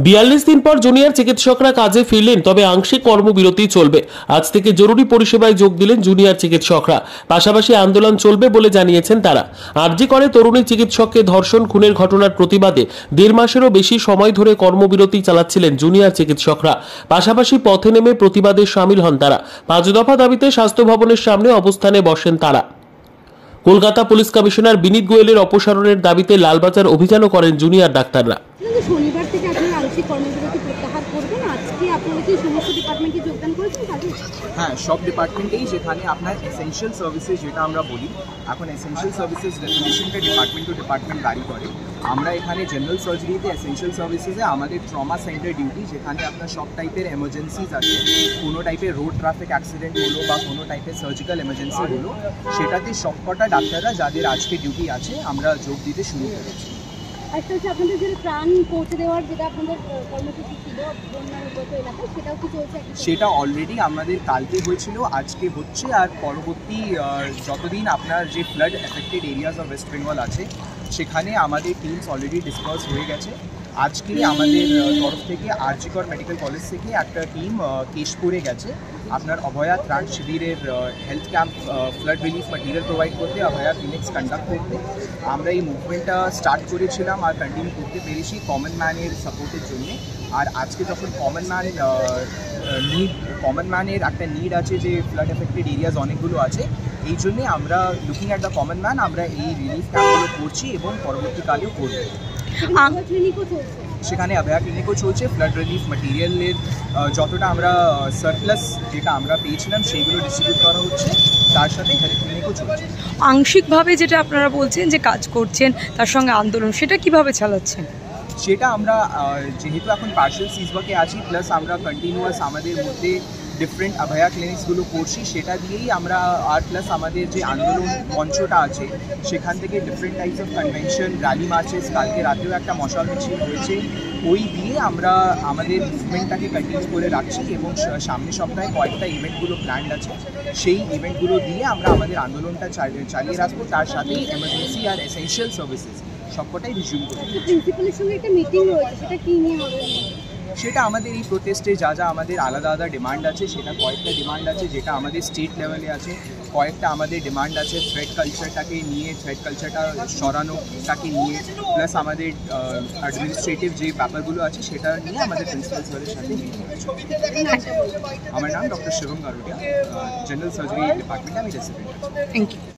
৪২ দিন পর জুনিয়র চিকিৎসকরা কাজে ফিরলেন, তবে আংশিক কর্মবিরতি চলবে। আজ থেকে জরুরি পরিষেবায় যোগ দিলেন জুনিয়র চিকিৎসকরা। পাশাপাশি আন্দোলন চলবে বলে জানিয়েছেন তারা। আরজি করে তরুণী চিকিৎসককে ধর্ষণ খুনের ঘটনার প্রতিবাদে ১.৫ মাসেরও বেশি সময় ধরে কর্মবিরতি চালাচ্ছিলেন জুনিয়র চিকিৎসকরা। পাশাপাশি পথে নেমে প্রতিবাদে সামিল হন তারা। ৫ দফা দাবিতে স্বাস্থ্য ভবনের সামনে অবস্থানে বসেন তারা। কলকাতা পুলিশ কমিশনার বিনীত গোয়েলের অপসারণের দাবিতে লালবাজার অভিযানও করেন জুনিয়র ডাক্তাররা। শনিবার থেকে আপনারা আংশিক কর্মবিরতি প্রত্যাহার করবেন। আজকে আপনারা কি সমস্ত ডিপার্টমেন্টে যোগদান করেছেন কাজে? হ্যাঁ, সব ডিপার্টমেন্টেই, যেখানে আপনার এসেনশিয়াল সার্ভিসেস যেটা আমরা বলি, এখন এসেনশিয়াল সার্ভিসেস ডেফিনেশনটা ডিপার্টমেন্ট টু ডিপার্টমেন্ট ভ্যারি করে। আমরা এখানে জেনারেল সার্জারিতে এসেনশিয়াল সার্ভিসেসে আমাদের ট্রমা সেন্টার ডিউটি, যেখানে আপনার সব টাইপের এমার্জেন্সিজ আছে, কোনো টাইপের রোড ট্রাফিক অ্যাক্সিডেন্ট হলো বা কোনো টাইপের সার্জিক্যাল এমার্জেন্সি হলো, সেটাতে সবকটা ডাক্তাররা যাদের আজকে ডিউটি আছে আমরা যোগ দিতে শুরু করেছি। আচ্ছা, আপনাদের যে ত্রাণ পৌঁছে দেওয়ার যেটা আপনাদের কর্মসূচি ছিল বন্যার উপর এলাকায়, সেটাও কি চলছে? সেটা অলরেডি আমাদের কালকে হয়েছিল, আজকে হচ্ছে, আর পরবর্তী যতদিন আপনার যে flood affected areas of West Bengal আছে সেখানে আমাদের টিমস অলরেডি ডিসপার্স হয়ে গেছে। আজকে আমাদের তরফ থেকে আরজি কর মেডিকেল কলেজ থেকে একটা টিম কেশপুরে গেছে আপনার অভয়া ত্রাণ শিবিরের health camp, flood relief material provide করতে, অভয়া ক্লিনিক্স কন্ডাক্ট করতে। আমরা এই মুভমেন্টটা স্টার্ট করেছিলাম আর কন্টিনিউ করতে পেরেছি কমন ম্যানের সাপোর্টের জন্য। আর আজকে যখন কমন ম্যানের একটা নিড আছে, যে ফ্লাড এফেক্টেড এরিয়াজ অনেকগুলো আছে, এই জন্যে আমরা looking at the common man আমরা এই রিলিফ ক্যাম্পগুলো করছি এবং পরবর্তীকালেও করবো। সেখানে অভয়া ক্লিনিকও চলছে। ফ্লাড রিলিফ ম্যাটেরিয়ালের যতটা আমরা সারপ্লাস যেটা আমরা পেয়েছিলাম সেইগুলো ডিস্ট্রিবিউট করা হচ্ছে, তার সাথে হেলথ ক্লিনিকও চলছে। আংশিকভাবে যেটা আপনারা বলছেন যে কাজ করছেন, তার সঙ্গে আন্দোলন, সেটা কিভাবে চালাচ্ছেন? সেটা আমরা যেহেতু এখন পার্শিয়াল সিজওয়াকে আছি, প্লাস আমরা কন্টিনিউয়াস আমাদের মধ্যে ডিফারেন্ট অভয়া ক্লিনিক্সগুলো করছি, সেটা দিয়েই আমরা, আর প্লাস আমাদের যে আন্দোলন মঞ্চটা আছে সেখান থেকে different types of convention, rally marches, কালকে রাতেও একটা মশাল মিছিল হয়েছে, ওই দিয়ে আমরা আমাদের মুভমেন্টটাকে কন্টিনিউ করে রাখছি। এবং সামনের সপ্তাহে কয়েকটা ইভেন্টগুলো প্ল্যান্ড আছে, সেই ইভেন্টগুলো দিয়ে আমরা আমাদের আন্দোলনটা চালিয়ে রাখবো। তার সাথে এমার্জেন্সি আর এসেনশিয়াল সার্ভিসেস সবকটাই রিজিউম করবো। প্রিন্সিপালের সঙ্গে একটা মিটিং রয়েছে, সেটা কি নিয়ে হবে? সেটা আমাদের এই প্রোটেস্টে যা যা আমাদের আলাদা আলাদা ডিমান্ড আছে, সেটা কয়েকটা ডিমান্ড আছে যেটা আমাদের স্টেট লেভেলে আছে, কয়েকটা আমাদের ডিমান্ড আছে থ্রেড কালচারটাকে নিয়ে, থ্রেড কালচারটা সরানোটাকে নিয়ে, প্লাস আমাদের অ্যাডমিনিস্ট্রেটিভ যে ব্যাপারগুলো আছে সেটা নিয়ে আমাদের প্রিন্সিপাল স্যারের সাথে মিটিং আছে। আমার নাম doctor Shivam Garudia, general surgery ডিপার্টমেন্টে আমি রেসিডেন্ট আছি। Thank you.